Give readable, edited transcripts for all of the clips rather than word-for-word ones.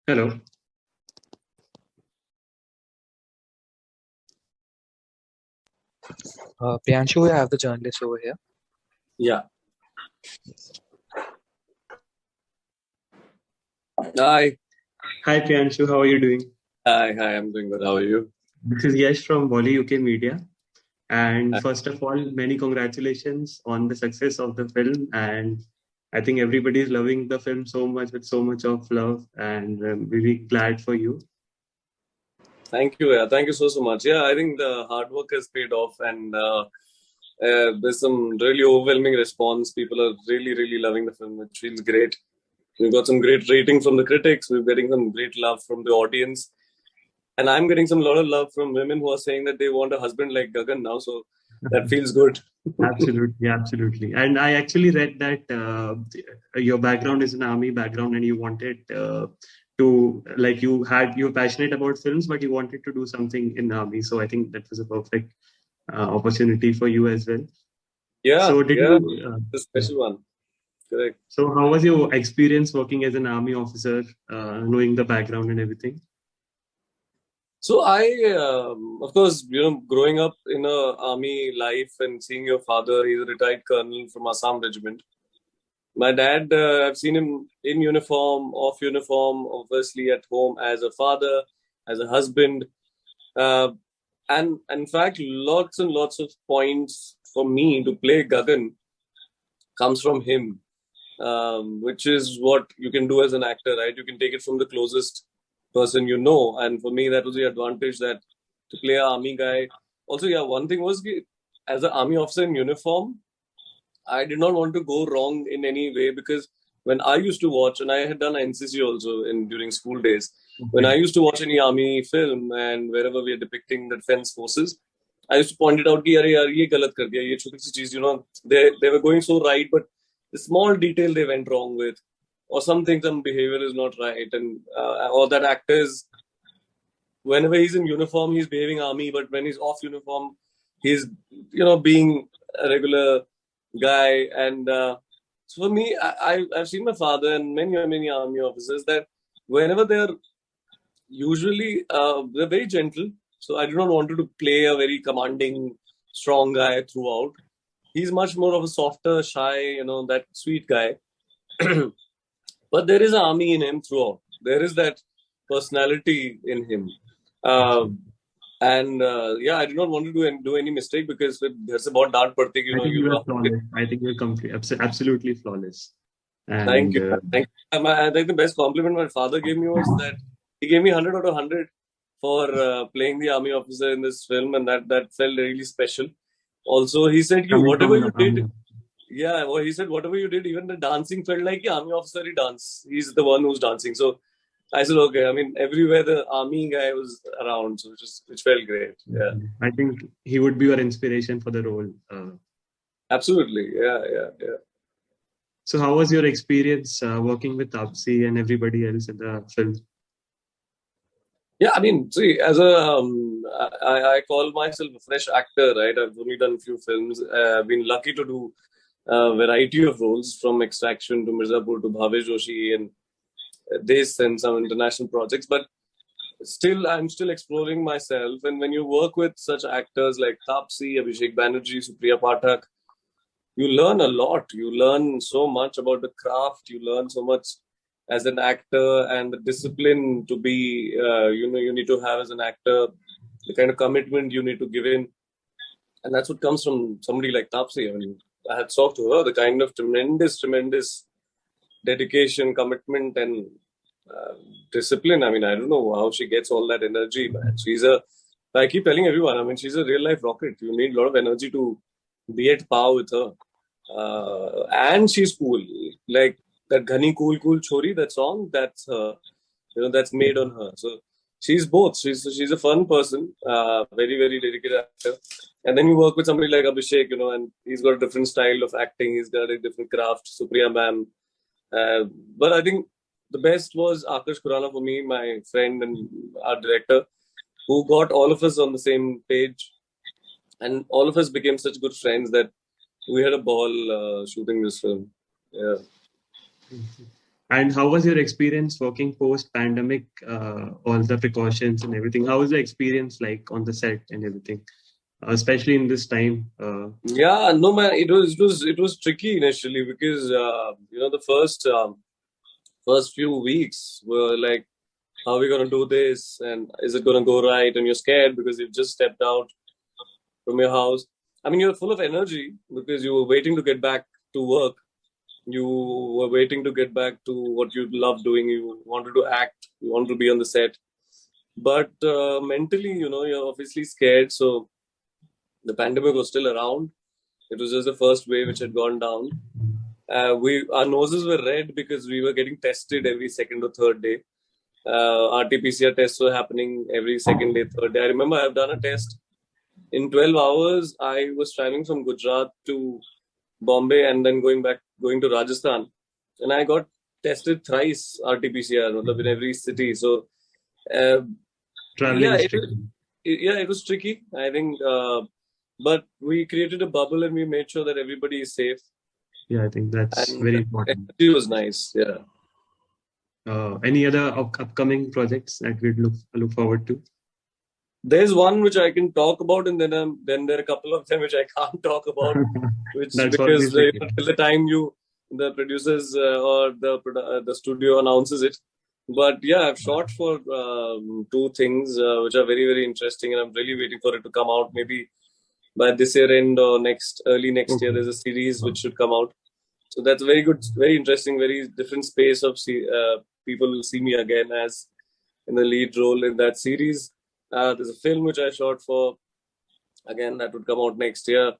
Hello. Priyanshu, we have the journalist over here. Yeah. Hi. Hi, Priyanshu. How are you doing? Hi. I'm doing good. How are you? This is Yash from Bolly UK Media. And Hi. first of all, many congratulations on the success of the film. And I think everybody is loving the film so much with so much of love. And I'm really glad for you. Thank you. Yeah. Thank you so much. Yeah, I think the hard work has paid off, and there's some really overwhelming response. People are really loving the film, which feels great. We've got some great rating from the critics. We're getting some great love from the audience, and I'm getting some lot of love from women who are saying that they want a husband like Gagan now. So that feels good. Absolutely. And I actually read that your background is an army background and you wanted you're passionate about films, but you wanted to do something in army. So I think that was a perfect opportunity for you as well. Yeah. So did Yeah. you? The special one. Correct. So how was your experience working as an army officer, knowing the background and everything? So of course, growing up in a army life and seeing your father, he's a retired colonel from Assam regiment. My dad, I've seen him in uniform, off uniform, obviously at home as a father, as a husband, uh, and in fact, lots and lots of points for me to play Gagan comes from him, which is what you can do as an actor, right? You can take it from the closest person you know, and for me, that was the advantage that to play an army guy. Also, yeah, one thing was as an army officer in uniform, I did not want to go wrong in any way because when I used to watch, and I had done NCC also in during school days, when I used to watch any army film and wherever we are depicting the defense forces, I used to point it out कि अरे यार ये गलत कर दिया ये छोटी सी चीज they were going so right but the small detail they went wrong with or something some behavior is not right and or that actor is whenever he's in uniform he's behaving army but when he's off uniform he's being a regular guy and so for me I've seen my father and many army officers that whenever they're usually they're very gentle so I do not want to play a very commanding strong guy throughout he's much more of a softer shy that sweet guy but there is an army in him throughout there is that personality in him uh, and yeah, I did not want to do any mistake because there's about dart padti, I think you are you flawless. I think you're absolutely flawless. thank And you. Thank you. I think the best compliment my father gave me was that he gave me 100 out of 100 for playing the army officer in this film, and that felt really special. Also, he said, "You coming whatever from you the did, army. yeah." Well, he said, "Whatever you did, even the dancing felt like the army officer. He dance. He's the one who's dancing." So I said, "Okay." I mean, everywhere the army guy was around, so which felt great. Yeah, I think he would be your inspiration for the role. absolutely. Yeah. So, how was your experience working with Tapsi and everybody else in the film? Yeah, I mean, see, as I call myself a fresh actor, right? I've only done a few films. I've been lucky to do a variety of roles from Extraction to Mirzapur to Bhavesh Joshi and this and some international projects. But still, I'm still exploring myself. And when you work with such actors like Tapsi, Abhishek Banerjee, Supriya Pathak, you learn a lot. You learn so much about the craft. You learn so much as an actor and the discipline to be, you need to have as an actor, the kind of commitment you need to give in. And that's what comes from somebody like Tapsi. I mean, I had talked to her, the kind of tremendous dedication, commitment, and uh, discipline. I mean, I don't know how she gets all that energy, man. I keep telling everyone, I mean, she's a real life rocket. You need a lot of energy to be at par with her. And she's cool. Like that Ghani Cool Chori, that song, that's her. That's made on her. So she's both. She's a fun person, very dedicated actor. And then you work with somebody like Abhishek, and he's got a different style of acting. He's got a different craft. Supriya ma'am. But I think the best was Akash Khurana for me, my friend and our director, who got all of us on the same page, and all of us became such good friends that we had a ball shooting this film. Yeah. And how was your experience working post-pandemic? All the precautions and everything. How was the experience like on the set and everything, especially in this time? Yeah, no man, it was tricky initially because the first few weeks were like, how are we gonna do this, and is it gonna go right? And you're scared because you've just stepped out from your house. I mean, you're full of energy because you were waiting to get back to work. You were waiting to get back to what you love doing. You wanted to act. You wanted to be on the set. But mentally, you're obviously scared. So the pandemic was still around. It was just the first wave which had gone down. Our noses were red because we were getting tested every second or third day. RT-PCR tests were happening every second day, third day. I remember I've done a test in 12 hours. I was traveling from Gujarat to Bombay and then going to Rajasthan, and I got tested thrice RT-PCR in every city. So uh, Traveling yeah, is it, tricky. it was tricky. I think, but we created a bubble and we made sure that everybody is safe, Yeah, I think that's and very important. it was nice. Yeah. Any other upcoming projects that we'd look forward to? There's one which I can talk about, and then there are a couple of them which I can't talk about, which That's always because the case. till the time the producers or the studio announces it. But yeah, I've shot for two things which are very very interesting, and I'm really waiting for it to come out. Maybe by this year end or early next year, Okay. there's a series which should come out. So that's very good, very interesting, very different space of people will see me again as in the lead role in that series. There's a film which I shot for, again, that would come out next year.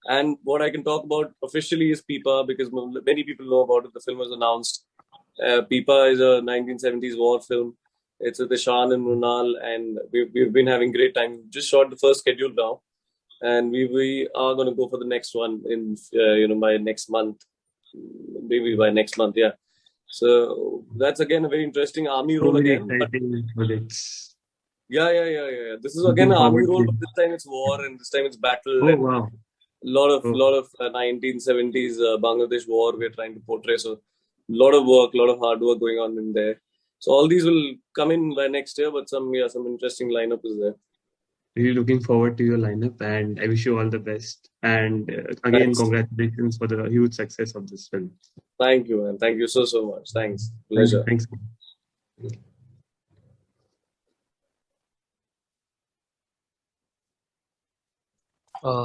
And what I can talk about officially is Pipa because many people know about it. The film was announced. Pipa is a 1970s war film. It's with Ishan and Mrunal, and we've been having great time. Just shot the first schedule now, and we are going to go for the next one in by next month, maybe by next month. Yeah. So that's again a very interesting army So role many again. But exciting projects. yeah. This is again Looking an army forward role, to it. but this time it's war and this time it's battle Oh and wow. Oh, lot of 1970s Bangladesh war we're trying to portray. So lot of work, lot of hard work going on in there. So all these will come in by next year, but some interesting lineup is there. really looking forward to your lineup, and I wish you all the best. And again, Thanks. congratulations for the huge success of this film. Thank you, man. Thank you so much. Thanks. Pleasure. Thanks. Uh,